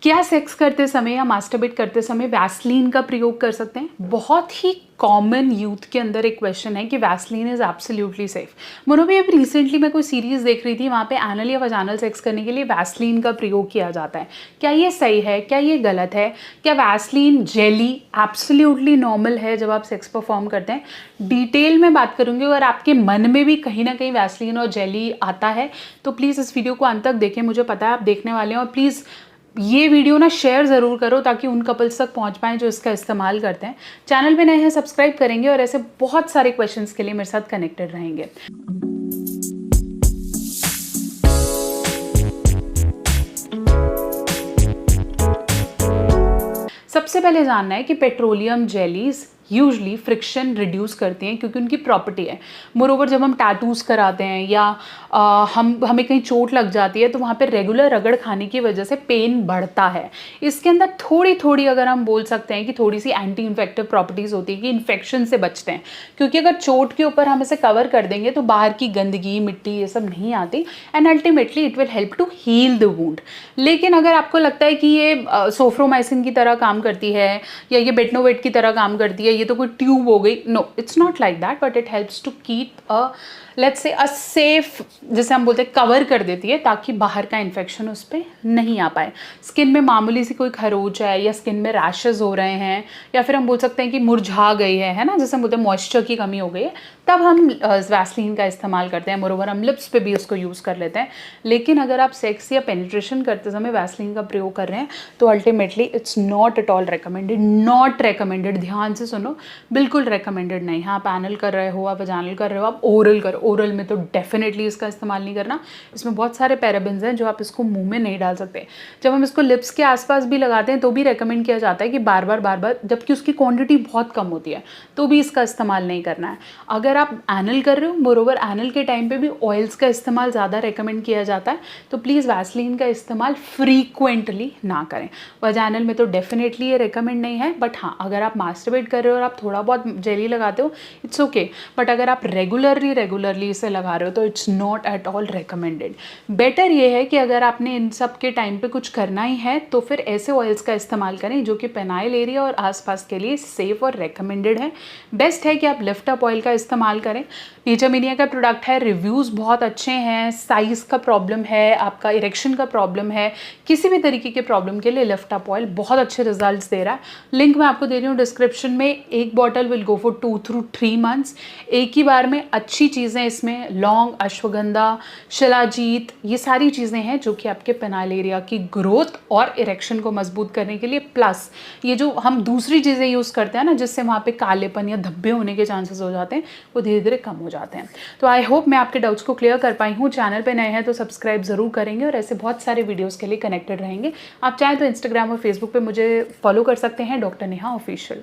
क्या सेक्स करते समय या मास्टरबेट करते समय वैसलीन का प्रयोग कर सकते हैं? बहुत ही कॉमन यूथ के अंदर एक क्वेश्चन है कि Vaseline is absolutely safe. Mono भी अभी रिसेंटली मैं कोई सीरीज़ देख रही थी, वहाँ पे एनल या वजानल सेक्स करने के लिए वैसलीन का प्रयोग किया जाता है। क्या ये सही है? क्या ये गलत है? क्या वैसलीन जेली एब्सोल्युटली नॉर्मल है जब आप सेक्स परफॉर्म करते हैं? डिटेल में बात करूँगी। और आपके मन में भी कहीं ना कहीं वैसलीन और जेली आता है तो प्लीज़ इस वीडियो को अंत तक देखें। मुझे पता है आप देखने वाले हैं, और प्लीज़ ये वीडियो ना शेयर ज़रूर करो ताकि उन कपल्स तक पहुंच पाएँ जो इसका इस्तेमाल करते हैं। चैनल पे नए हैं, सब्सक्राइब करेंगे और ऐसे बहुत सारे क्वेश्चंस के लिए मेरे साथ कनेक्टेड रहेंगे। सबसे पहले जानना है कि petroleum jellies usually friction reduce करती हैं क्योंकि उनकी प्रॉपर्टी है। मोरोवर जब हम टैटूज़ कराते हैं या हमें कहीं चोट लग जाती है तो वहाँ पे रेगुलर रगड़ खाने की वजह से पेन बढ़ता है। इसके अंदर थोड़ी थोड़ी अगर हम बोल सकते हैं कि थोड़ी सी एंटी इन्फेक्टिव प्रॉपर्टीज़ होती है कि इन्फेक्शन से बचते हैं, क्योंकि अगर चोट के ऊपर हम इसे कवर कर देंगे तो बाहर की गंदगी, मिट्टी, ये सब नहीं आती and ultimately it will help to heal the wound. लेकिन अगर आपको लगता है कि ये सोफ्रोमाइसिन की तरह काम करती है या ये बेटनोवेट की तरह काम करती है, ये तो कोई ट्यूब हो गई, no it's not like that, but it helps to keep let's say a safe, जैसे हम बोलते हैं, कवर कर देती है ताकि बाहर का इन्फेक्शन उस पर नहीं आ पाए। स्किन में मामूली सी कोई खरोच है या स्किन में रैशेज हो रहे हैं या फिर हम बोल सकते हैं कि मुरझा गई है ना, जैसे हम बोलते हैं मॉइस्चर की कमी हो गई है, तब हम वैसलीन का इस्तेमाल करते हैं। मोरोवर हम लिप्स पे भी उसको यूज़ कर लेते हैं। लेकिन अगर आप सेक्स या पेनिट्रेशन करते समय वैसलीन का प्रयोग कर रहे हैं तो ultimately it's not at all recommended. Not recommended, ध्यान से सुनो, बिल्कुल रिकमेंडेड नहीं है। आप एनल कर रहे हो, आप वजानल कर रहे हो, आप ओरल करो, ओरल में तो डेफिनेटली इसका इस्तेमाल नहीं करना। इसमें बहुत सारे पैराबेन्स हैं जो आप इसको मुंह में नहीं डाल सकते। जब हम इसको लिप्स के आसपास भी लगाते हैं तो भी रेकमेंड किया जाता है कि बार बार, जबकि उसकी क्वांटिटी बहुत कम होती है, तो भी इसका इस्तेमाल नहीं करना है। अगर आप एनल कर रहे हो, मोरोवर एनल के टाइम पे भी ऑयल्स का इस्तेमाल ज़्यादा रेकमेंड किया जाता है, तो प्लीज़ वैसलीन का इस्तेमाल फ्रीक्वेंटली ना करें। वजानल में तो डेफिनेटली ये रेकमेंड नहीं है, बट हाँ, अगर आप मास्टरबेट कर रहे हो और आप थोड़ा बहुत जेली लगाते हो, इट्स ओके। बट अगर आप रेगुलरली इसे लगा रहे हो तो it's not at all recommended. Better ये है कि अगर आपने इन सब के टाइम पे कुछ करना ही है तो फिर ऐसे ऑयल्स का इस्तेमाल करें जो कि पेनाइल एरिया और आसपास के लिए सेफ और रेकमेंडेड है। बेस्ट है कि आप लिफ्ट अप ऑयल का इस्तेमाल करें। नीचेमीनिया का प्रोडक्ट है, रिव्यूज़ बहुत अच्छे हैं। साइज़ का प्रॉब्लम है, आपका इरेक्शन का प्रॉब्लम है, किसी भी तरीके के प्रॉब्लम के लिए लिफ्ट अप ऑयल बहुत अच्छे रिजल्ट्स दे रहा है। लिंक मैं आपको दे रही हूँ डिस्क्रिप्शन में। एक bottle will go for 2 to 3 months। एक ही बार में अच्छी चीज़ें इसमें लौंग, अश्वगंधा, शिलाजीत, ये सारी चीज़ें हैं जो कि आपके पेनाइल एरिया की ग्रोथ और इरेक्शन को मजबूत करने के लिए, प्लस ये जो हम दूसरी चीज़ें यूज़ करते हैं ना जिससे वहाँ पे कालेपन या धब्बे होने के चांसेस हो जाते हैं, वो धीरे धीरे कम हो जाते हैं। तो आई होप मैं आपके डाउट्स को क्लियर कर पाई हूँ। चैनल पे नए हैं तो सब्सक्राइब ज़रूर करेंगे और ऐसे बहुत सारे वीडियोस के लिए कनेक्टेड रहेंगे। आप चाहें तो इंस्टाग्राम और फेसबुक पे मुझे फॉलो कर सकते हैं, डॉक्टर नेहा ऑफिशियल।